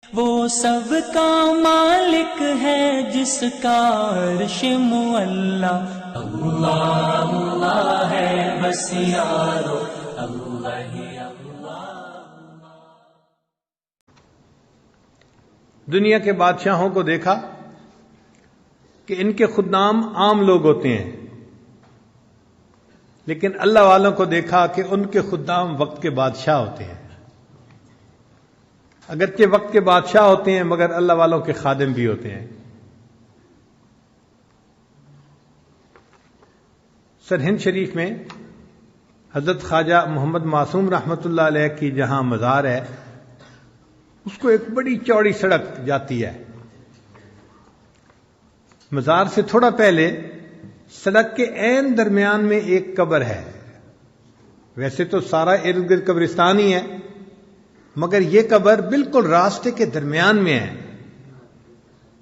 وہ سب کا مالک ہے جس کا عرش معلا، اللہ اللہ ہے بس یارو، اللہ ہی اللہ۔ دنیا کے بادشاہوں کو دیکھا کہ ان کے خدام عام لوگ ہوتے ہیں، لیکن اللہ والوں کو دیکھا کہ ان کے خدام وقت کے بادشاہ ہوتے ہیں۔ اگرچہ وقت کے بادشاہ ہوتے ہیں مگر اللہ والوں کے خادم بھی ہوتے ہیں۔ سرہند شریف میں حضرت خواجہ محمد معصوم رحمۃ اللہ علیہ کی جہاں مزار ہے، اس کو ایک بڑی چوڑی سڑک جاتی ہے۔ مزار سے تھوڑا پہلے سڑک کے عین درمیان میں ایک قبر ہے۔ ویسے تو سارا ارد گرد قبرستان ہی ہے، مگر یہ قبر بالکل راستے کے درمیان میں ہے۔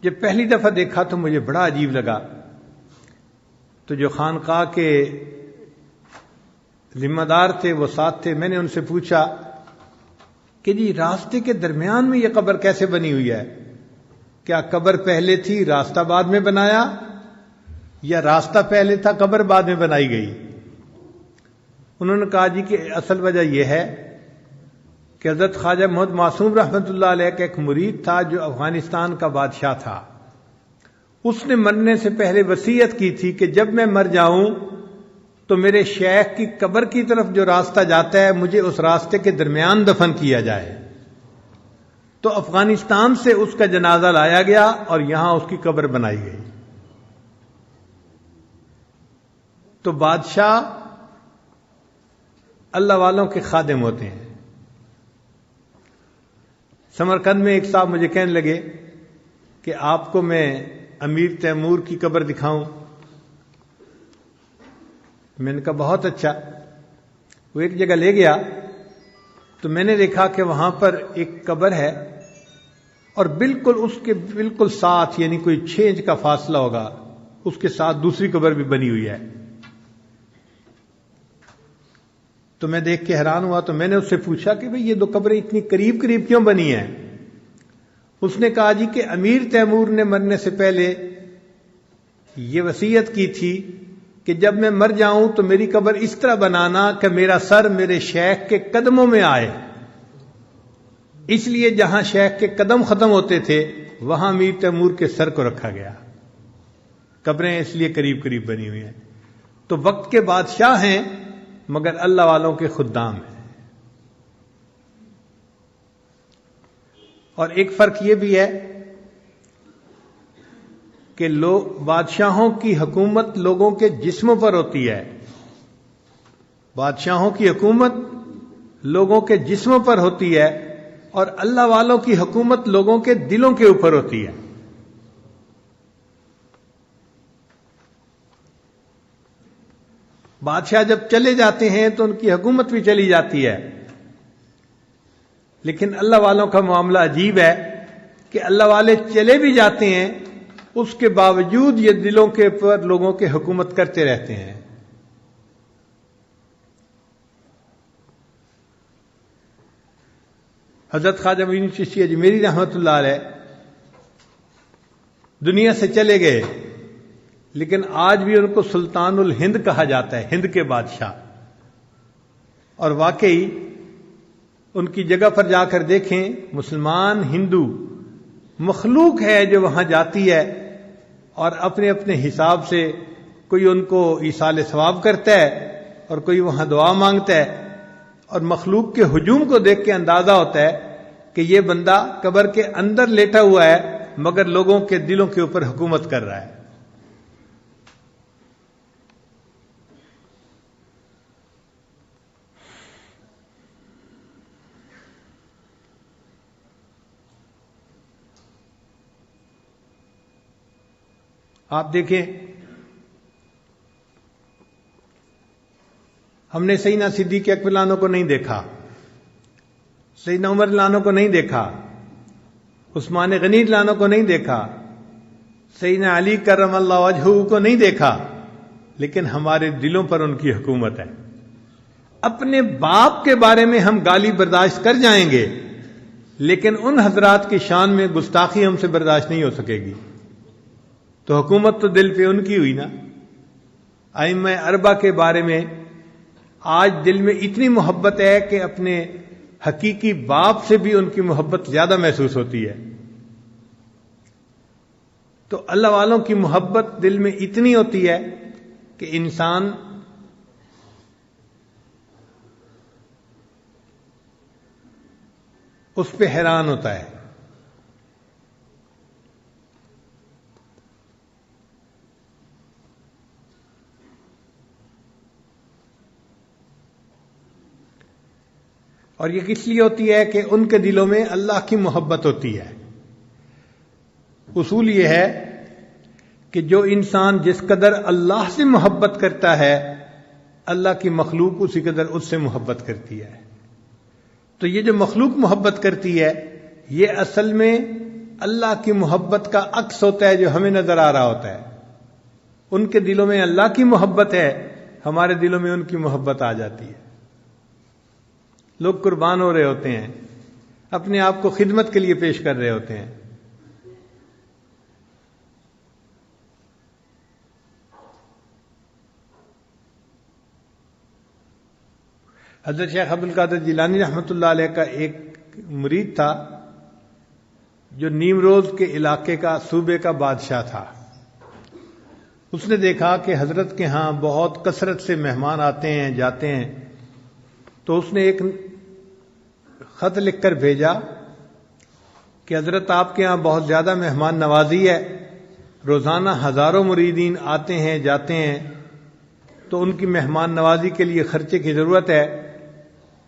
جب پہلی دفعہ دیکھا تو مجھے بڑا عجیب لگا، تو جو خانقاہ کے ذمہ دار تھے وہ ساتھ تھے، میں نے ان سے پوچھا کہ جی راستے کے درمیان میں یہ قبر کیسے بنی ہوئی ہے؟ کیا قبر پہلے تھی راستہ بعد میں بنایا، یا راستہ پہلے تھا قبر بعد میں بنائی گئی؟ انہوں نے کہا جی کہ اصل وجہ یہ ہے کہ حضرت خواجہ محمد معصوم رحمۃ اللہ علیہ کا ایک مرید تھا جو افغانستان کا بادشاہ تھا۔ اس نے مرنے سے پہلے وصیت کی تھی کہ جب میں مر جاؤں تو میرے شیخ کی قبر کی طرف جو راستہ جاتا ہے مجھے اس راستے کے درمیان دفن کیا جائے۔ تو افغانستان سے اس کا جنازہ لایا گیا اور یہاں اس کی قبر بنائی گئی۔ تو بادشاہ اللہ والوں کے خادم ہوتے ہیں۔ سمرقند میں ایک صاحب مجھے کہنے لگے کہ آپ کو میں امیر تیمور کی قبر دکھاؤں؟ میں نے کہا بہت اچھا۔ وہ ایک جگہ لے گیا تو میں نے دیکھا کہ وہاں پر ایک قبر ہے اور بالکل اس کے بالکل ساتھ، یعنی کوئی 6 انچ کا فاصلہ ہوگا، اس کے ساتھ دوسری قبر بھی بنی ہوئی ہے۔ تو میں دیکھ کے حیران ہوا، تو میں نے اس سے پوچھا کہ بھئی یہ دو قبریں اتنی قریب قریب کیوں بنی ہیں؟ اس نے کہا جی کہ امیر تیمور نے مرنے سے پہلے یہ وصیت کی تھی کہ جب میں مر جاؤں تو میری قبر اس طرح بنانا کہ میرا سر میرے شیخ کے قدموں میں آئے۔ اس لیے جہاں شیخ کے قدم ختم ہوتے تھے وہاں امیر تیمور کے سر کو رکھا گیا۔ قبریں اس لیے قریب قریب بنی ہوئی ہیں۔ تو وقت کے بادشاہ ہیں مگر اللہ والوں کے خدام ہیں۔ اور ایک فرق یہ بھی ہے کہ بادشاہوں کی حکومت لوگوں کے جسموں پر ہوتی ہے، بادشاہوں کی حکومت لوگوں کے جسموں پر ہوتی ہے، اور اللہ والوں کی حکومت لوگوں کے دلوں کے اوپر ہوتی ہے۔ بادشاہ جب چلے جاتے ہیں تو ان کی حکومت بھی چلی جاتی ہے، لیکن اللہ والوں کا معاملہ عجیب ہے کہ اللہ والے چلے بھی جاتے ہیں، اس کے باوجود یہ دلوں کے اوپر لوگوں کے حکومت کرتے رہتے ہیں۔ حضرت خواجہ معین چشتی اجمیری رحمۃ اللہ علیہ دنیا سے چلے گئے، لیکن آج بھی ان کو سلطان الہند کہا جاتا ہے، ہند کے بادشاہ۔ اور واقعی ان کی جگہ پر جا کر دیکھیں، مسلمان ہندو مخلوق ہے جو وہاں جاتی ہے اور اپنے اپنے حساب سے کوئی ان کو ایصال ثواب کرتا ہے اور کوئی وہاں دعا مانگتا ہے، اور مخلوق کے ہجوم کو دیکھ کے اندازہ ہوتا ہے کہ یہ بندہ قبر کے اندر لیٹا ہوا ہے مگر لوگوں کے دلوں کے اوپر حکومت کر رہا ہے۔ آپ دیکھیں، ہم نے سیدنا صدیق اکبر لانوں کو نہیں دیکھا، سیدنا عمر لانوں کو نہیں دیکھا، عثمان غنی لانوں کو نہیں دیکھا، سیدنا علی کرم اللہ وجہہ کو نہیں دیکھا، لیکن ہمارے دلوں پر ان کی حکومت ہے۔ اپنے باپ کے بارے میں ہم گالی برداشت کر جائیں گے لیکن ان حضرات کی شان میں گستاخی ہم سے برداشت نہیں ہو سکے گی، تو حکومت تو دل پہ ان کی ہوئی نا۔ ائمہ اربعہ کے بارے میں آج دل میں اتنی محبت ہے کہ اپنے حقیقی باپ سے بھی ان کی محبت زیادہ محسوس ہوتی ہے۔ تو اللہ والوں کی محبت دل میں اتنی ہوتی ہے کہ انسان اس پہ حیران ہوتا ہے۔ اور یہ کس لیے ہوتی ہے کہ ان کے دلوں میں اللہ کی محبت ہوتی ہے۔ اصول یہ ہے کہ جو انسان جس قدر اللہ سے محبت کرتا ہے، اللہ کی مخلوق اسی قدر اس سے محبت کرتی ہے۔ تو یہ جو مخلوق محبت کرتی ہے، یہ اصل میں اللہ کی محبت کا عکس ہوتا ہے جو ہمیں نظر آ رہا ہوتا ہے۔ ان کے دلوں میں اللہ کی محبت ہے، ہمارے دلوں میں ان کی محبت آ جاتی ہے۔ لوگ قربان ہو رہے ہوتے ہیں، اپنے آپ کو خدمت کے لیے پیش کر رہے ہوتے ہیں۔ حضرت شیخ عبد القادر جیلانی رحمۃ اللہ علیہ کا ایک مرید تھا جو نیمروز کے علاقے کا صوبے کا بادشاہ تھا۔ اس نے دیکھا کہ حضرت کے ہاں بہت کثرت سے مہمان آتے ہیں جاتے ہیں، تو اس نے ایک خط لکھ کر بھیجا کہ حضرت آپ کے ہاں بہت زیادہ مہمان نوازی ہے، روزانہ ہزاروں مریدین آتے ہیں جاتے ہیں، تو ان کی مہمان نوازی کے لیے خرچے کی ضرورت ہے،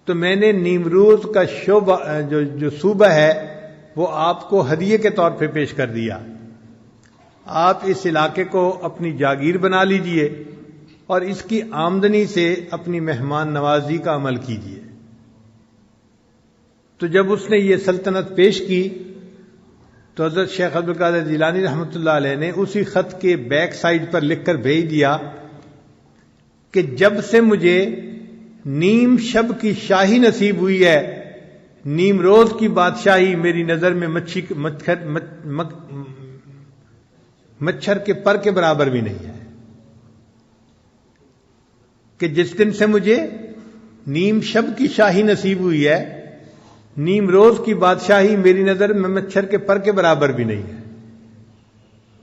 تو میں نے نیمروز کا شعبہ جو صوبہ ہے وہ آپ کو ہدیے کے طور پہ پیش کر دیا۔ آپ اس علاقے کو اپنی جاگیر بنا لیجئے اور اس کی آمدنی سے اپنی مہمان نوازی کا عمل کیجئے۔ تو جب اس نے یہ سلطنت پیش کی تو حضرت شیخ عبد القادر جیلانی رحمۃ اللہ علیہ نے اسی خط کے بیک سائڈ پر لکھ کر بھیج دیا کہ جب سے مجھے نیم شب کی شاہی نصیب ہوئی ہے، نیم روز کی بادشاہی میری نظر میں مچھر کے پر کے برابر بھی نہیں ہے، کہ جس دن سے مجھے نیم شب کی شاہی نصیب ہوئی ہے، نیم روز کی بادشاہی میری نظر میں مچھر کے پر کے برابر بھی نہیں ہے۔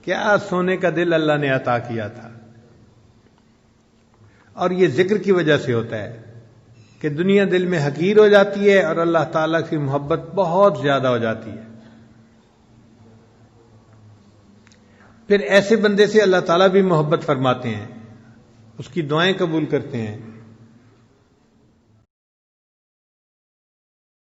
کیا سونے کا دل اللہ نے عطا کیا تھا! اور یہ ذکر کی وجہ سے ہوتا ہے کہ دنیا دل میں حقیر ہو جاتی ہے اور اللہ تعالیٰ کی محبت بہت زیادہ ہو جاتی ہے۔ پھر ایسے بندے سے اللہ تعالیٰ بھی محبت فرماتے ہیں، اس کی دعائیں قبول کرتے ہیں۔